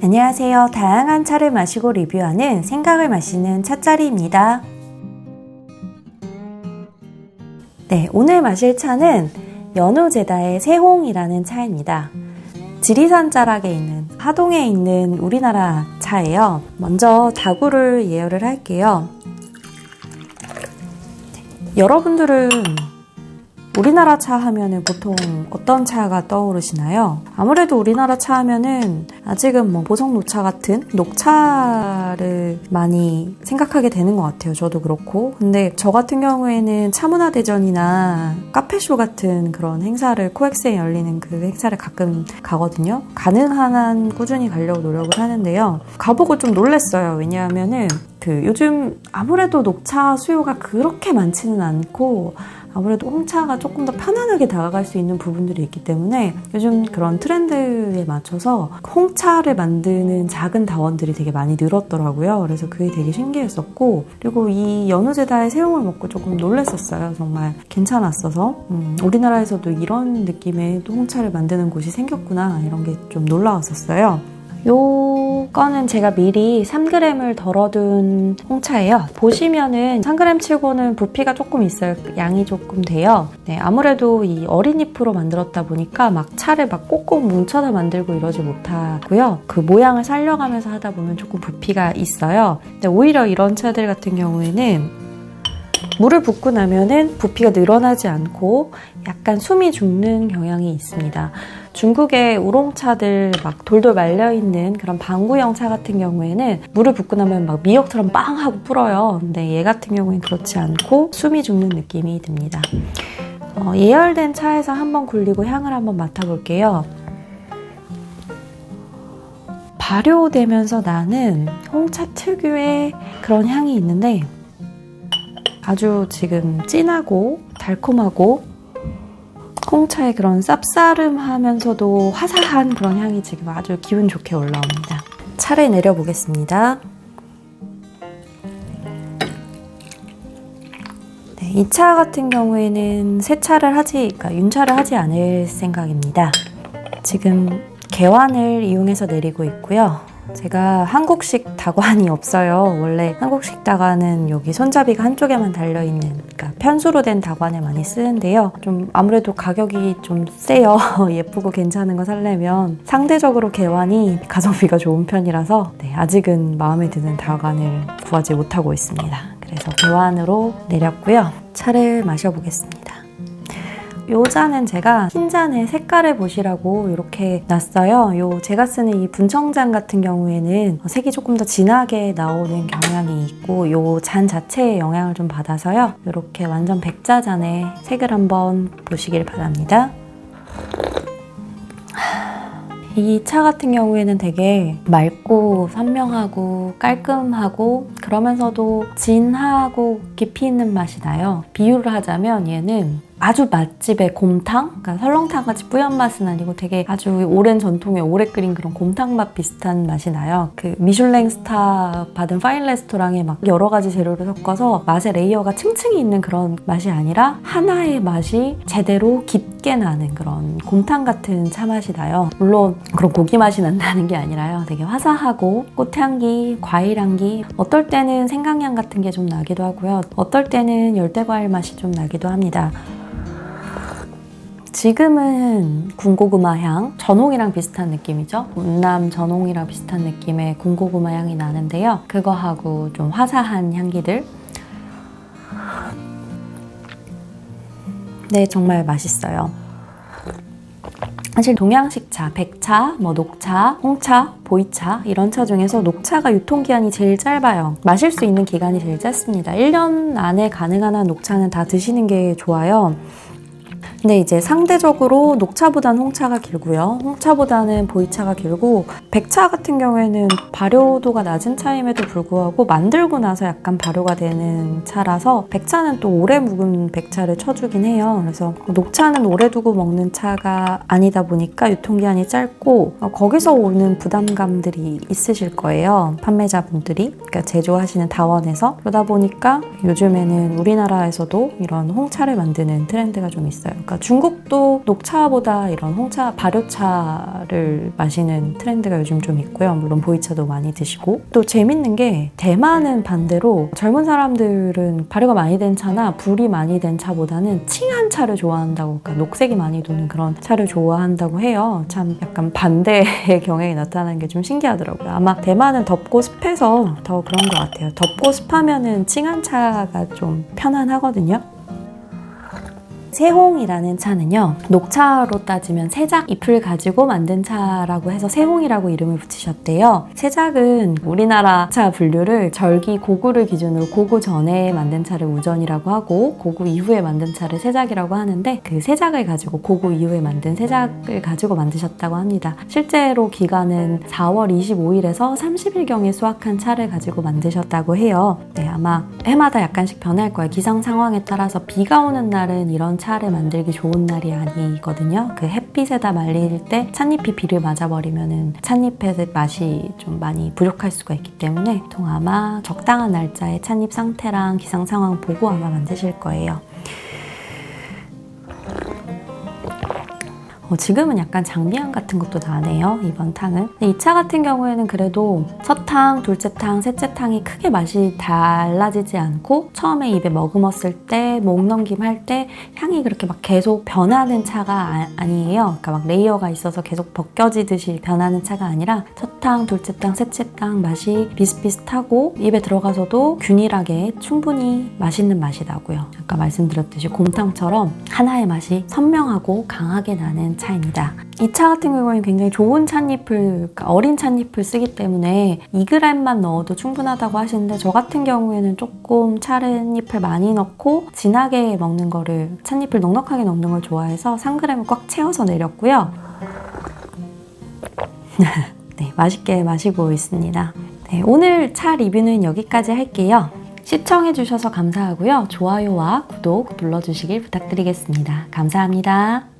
안녕하세요. 다양한 차를 마시고 리뷰하는 생각을 마시는 차짜리입니다. 네, 오늘 마실 차는 연우제다의 새홍이라는 차입니다. 지리산 자락에 있는 하동에 있는 우리나라 차예요. 먼저 다구를 예열을 할게요. 여러분들은 우리나라 차 하면은 보통 어떤 차가 떠오르시나요? 아무래도 우리나라 차 하면은 아직은 보성녹차 같은 녹차를 많이 생각하게 되는 것 같아요. 저도 그렇고. 근데 저 같은 경우에는 차문화대전이나 카페쇼 같은 그런 행사를 코엑스에 열리는 그 행사를 가끔 가거든요. 가능한 한 꾸준히 가려고 노력을 하는데요. 가보고 좀 놀랐어요. 왜냐하면은 요즘 아무래도 녹차 수요가 그렇게 많지는 않고 아무래도 홍차가 조금 더 편안하게 다가갈 수 있는 부분들이 있기 때문에 요즘 그런 트렌드에 맞춰서 홍차를 만드는 작은 다원들이 되게 많이 늘었더라고요. 그래서 그게 되게 신기했었고, 그리고 이 연우제다의 새홍을 먹고 조금 놀랐었어요. 정말 괜찮았어서 우리나라에서도 이런 느낌의 또 홍차를 만드는 곳이 생겼구나, 이런 게 좀 놀라웠었어요. 요거는 제가 미리 3g을 덜어둔 홍차예요. 보시면은 3g 치고는 부피가 조금 있어요. 양이 조금 돼요. 네, 아무래도 이 어린 잎으로 만들었다 보니까 막 차를 꼭꼭 뭉쳐서 만들고 이러지 못하고요. 그 모양을 살려가면서 하다 보면 조금 부피가 있어요. 근데 오히려 이런 차들 같은 경우에는 물을 붓고 나면은 부피가 늘어나지 않고 약간 숨이 죽는 경향이 있습니다. 중국의 우롱차들 막 돌돌 말려있는 그런 방구형 차 같은 경우에는 물을 붓고 나면 막 미역처럼 빵 하고 불어요. 근데 얘 같은 경우에는 그렇지 않고 숨이 죽는 느낌이 듭니다. 예열된 차에서 한번 굴리고 향을 한번 맡아볼게요. 발효되면서 나는 홍차 특유의 그런 향이 있는데 아주 지금 진하고 달콤하고 홍차의 그런 쌉싸름하면서도 화사한 그런 향이 지금 아주 기분 좋게 올라옵니다. 차를 내려보겠습니다. 네, 이 차 같은 경우에는 그러니까 윤차를 하지 않을 생각입니다. 지금 개완을 이용해서 내리고 있고요. 제가 한국식 다관이 없어요. 원래 한국식 다관은 여기 손잡이가 한쪽에만 달려있는, 그러니까 편수로 된 다관을 많이 쓰는데요. 좀 아무래도 가격이 좀 세요. 예쁘고 괜찮은 거 살려면. 상대적으로 개완이 가성비가 좋은 편이라서 아직은 마음에 드는 다관을 구하지 못하고 있습니다. 그래서 개완으로 내렸고요. 차를 마셔보겠습니다. 요 잔은 제가 흰 잔의 색깔을 보시라고 이렇게 놨어요. 제가 쓰는 이 분청잔 같은 경우에는 색이 조금 더 진하게 나오는 경향이 있고 요 잔 자체의 영향을 좀 받아서요. 이렇게 완전 백자잔의 색을 한번 보시길 바랍니다. 이 차 같은 경우에는 되게 맑고 선명하고 깔끔하고 그러면서도 진하고 깊이 있는 맛이 나요. 비유를 하자면 얘는 아주 맛집의 곰탕? 그러니까 설렁탕같이 뿌연 맛은 아니고 되게 아주 오랜 전통의 오래 끓인 그런 곰탕 맛 비슷한 맛이 나요. 미슐랭 스타 받은 파인 레스토랑에 막 여러 가지 재료를 섞어서 맛의 레이어가 층층이 있는 그런 맛이 아니라 하나의 맛이 제대로 깊게 나는 그런 곰탕 같은 차 맛이 나요. 물론 그런 고기 맛이 난다는 게 아니라요. 되게 화사하고 꽃향기, 과일향기, 어떨 때는 생강향 같은 게 좀 나기도 하고요. 어떨 때는 열대과일 맛이 좀 나기도 합니다. 지금은 군고구마 향, 전홍이랑 비슷한 느낌이죠. 운남 전홍이랑 비슷한 느낌의 군고구마 향이 나는데요. 그거하고 좀 화사한 향기들. 네, 정말 맛있어요. 사실 동양식 차, 백차, 녹차, 홍차, 보이차 이런 차 중에서 녹차가 유통기한이 제일 짧아요. 마실 수 있는 기간이 제일 짧습니다. 1년 안에 가능한 한 녹차는 다 드시는 게 좋아요. 근데 이제 상대적으로 녹차보다는 홍차가 길고요. 홍차보다는 보이차가 길고 백차 같은 경우에는 발효도가 낮은 차임에도 불구하고 만들고 나서 약간 발효가 되는 차라서 백차는 또 오래 묵은 백차를 쳐주긴 해요. 그래서 녹차는 오래 두고 먹는 차가 아니다 보니까 유통기한이 짧고 거기서 오는 부담감들이 있으실 거예요. 판매자분들이, 그러니까 제조하시는 다원에서. 그러다 보니까 요즘에는 우리나라에서도 이런 홍차를 만드는 트렌드가 좀 있어요. 그러니까 그러니까 중국도 녹차보다 이런 홍차, 발효차를 마시는 트렌드가 요즘 좀 있고요. 물론 보이차도 많이 드시고. 또 재밌는 게 대만은 반대로 젊은 사람들은 발효가 많이 된 차나 불이 많이 된 차보다는 칭한 차를 좋아한다고, 그러니까 녹색이 많이 도는 그런 차를 좋아한다고 해요. 참 약간 반대의 경향이 나타나는 게 좀 신기하더라고요. 아마 대만은 덥고 습해서 더 그런 것 같아요. 덥고 습하면은 칭한 차가 좀 편안하거든요. 세홍이라는 차는요, 녹차로 따지면 세작 잎을 가지고 만든 차라고 해서 세홍이라고 이름을 붙이셨대요. 세작은 우리나라 차 분류를 절기 고구를 기준으로 고구 전에 만든 차를 우전이라고 하고 고구 이후에 만든 차를 세작이라고 하는데, 그 세작을 가지고 고구 이후에 만든 세작을 가지고 만드셨다고 합니다. 실제로 기간은 4월 25일에서 30일경에 수확한 차를 가지고 만드셨다고 해요. 네, 아마 해마다 약간씩 변할 거예요. 기상 상황에 따라서 비가 오는 날은 이런 차를 만들기 좋은 날이 아니거든요. 그 햇빛에다 말릴 때 찻잎이 비를 맞아버리면은 찻잎의 맛이 좀 많이 부족할 수가 있기 때문에 보통 아마 적당한 날짜에 찻잎 상태랑 기상 상황 보고 아마 만드실 거예요. 지금은 약간 장미향 같은 것도 나네요, 이번 탕은. 이 차 같은 경우에는 그래도 첫 탕, 둘째 탕, 셋째 탕이 크게 맛이 달라지지 않고 처음에 입에 머금었을 때, 목 넘김 할 때 향이 그렇게 막 계속 변하는 차가 아니에요. 그러니까 막 레이어가 있어서 계속 벗겨지듯이 변하는 차가 아니라 첫 탕, 둘째 탕, 셋째 탕 맛이 비슷비슷하고 입에 들어가서도 균일하게 충분히 맛있는 맛이 나고요. 아까 말씀드렸듯이 곰탕처럼 하나의 맛이 선명하고 강하게 나는 차입니다. 이 차 같은 경우에는 굉장히 좋은 찻잎을, 그러니까 어린 찻잎을 쓰기 때문에 2g만 넣어도 충분하다고 하시는데, 저 같은 경우에는 조금 찻잎을 많이 넣고 진하게 먹는 거를, 찻잎을 넉넉하게 넣는 걸 좋아해서 3g을 꽉 채워서 내렸고요. 네, 맛있게 마시고 있습니다. 네, 오늘 차 리뷰는 여기까지 할게요. 시청해주셔서 감사하고요. 좋아요와 구독 눌러주시길 부탁드리겠습니다. 감사합니다.